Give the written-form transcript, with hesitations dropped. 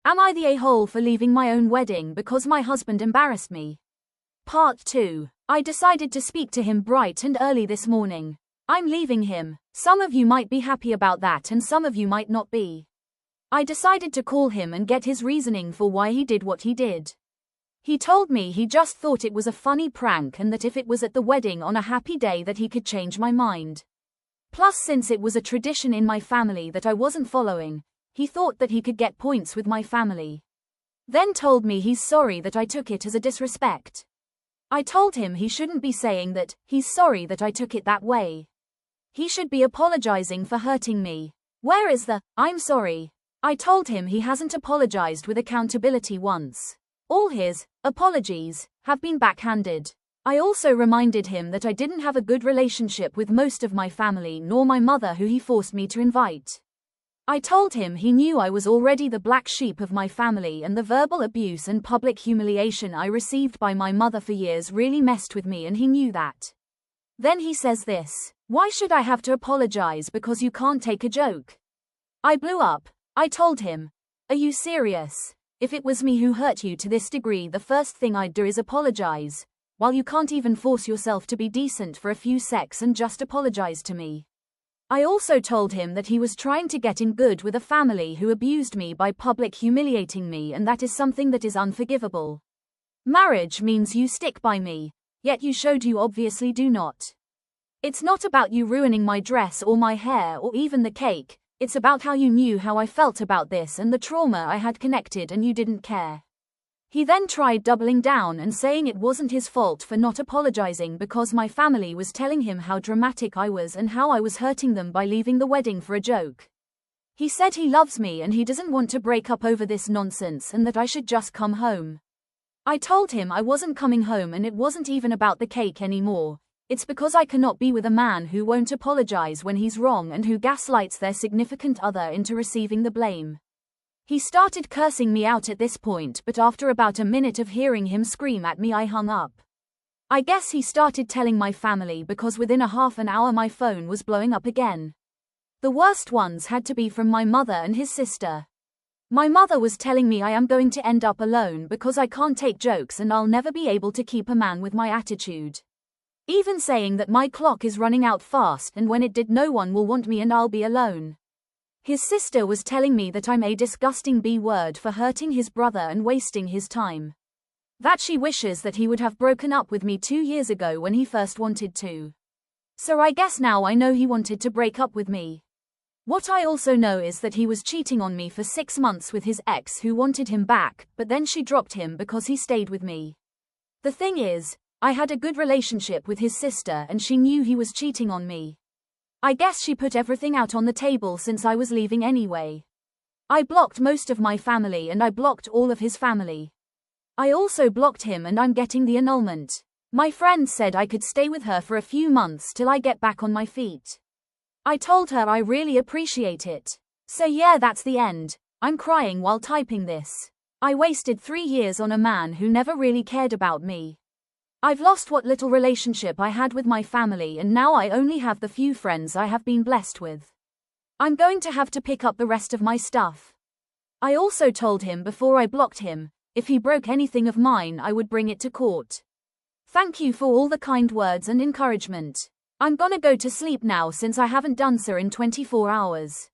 Am I the a-hole for leaving my own wedding because my husband embarrassed me? Part 2. I decided to speak to him bright and early this morning. I'm leaving him. Some of you might be happy about that and some of you might not be. I decided to call him and get his reasoning for why he did what he did. He told me he just thought it was a funny prank and that if it was at the wedding on a happy day that he could change my mind. Plus, since it was a tradition in my family that I wasn't following, he thought that he could get points with my family. Then told me he's sorry that I took it as a disrespect. I told him he shouldn't be saying that, he's sorry that I took it that way. He should be apologizing for hurting me. Where is the, I'm sorry? I told him he hasn't apologized with accountability once. All his apologies have been backhanded. I also reminded him that I didn't have a good relationship with most of my family nor my mother who he forced me to invite. I told him he knew I was already the black sheep of my family and the verbal abuse and public humiliation I received by my mother for years really messed with me and he knew that. Then he says this, why should I have to apologize because you can't take a joke? I blew up. I told him, are you serious? If it was me who hurt you to this degree, the first thing I'd do is apologize, while you can't even force yourself to be decent for a few secs and just apologize to me. I also told him that he was trying to get in good with a family who abused me by public humiliating me, and that is something that is unforgivable. Marriage means you stick by me, yet you showed you obviously do not. It's not about you ruining my dress or my hair or even the cake, it's about how you knew how I felt about this and the trauma I had connected and you didn't care. He then tried doubling down and saying it wasn't his fault for not apologizing because my family was telling him how dramatic I was and how I was hurting them by leaving the wedding for a joke. He said he loves me and he doesn't want to break up over this nonsense and that I should just come home. I told him I wasn't coming home and it wasn't even about the cake anymore. It's because I cannot be with a man who won't apologize when he's wrong and who gaslights their significant other into receiving the blame. He started cursing me out at this point, but after about a minute of hearing him scream at me, I hung up. I guess he started telling my family because within a half an hour my phone was blowing up again. The worst ones had to be from my mother and his sister. My mother was telling me I am going to end up alone because I can't take jokes and I'll never be able to keep a man with my attitude. Even saying that my clock is running out fast and when it did no one will want me and I'll be alone. His sister was telling me that I'm a disgusting B-word for hurting his brother and wasting his time. That she wishes that he would have broken up with me 2 years ago when he first wanted to. So I guess now I know he wanted to break up with me. What I also know is that he was cheating on me for 6 months with his ex who wanted him back, but then she dropped him because he stayed with me. The thing is, I had a good relationship with his sister and she knew he was cheating on me. I guess she put everything out on the table since I was leaving anyway. I blocked most of my family and I blocked all of his family. I also blocked him and I'm getting the annulment. My friend said I could stay with her for a few months till I get back on my feet. I told her I really appreciate it. So yeah, that's the end. I'm crying while typing this. I wasted 3 years on a man who never really cared about me. I've lost what little relationship I had with my family and now I only have the few friends I have been blessed with. I'm going to have to pick up the rest of my stuff. I also told him before I blocked him, if he broke anything of mine I would bring it to court. Thank you for all the kind words and encouragement. I'm gonna go to sleep now since I haven't done so in 24 hours.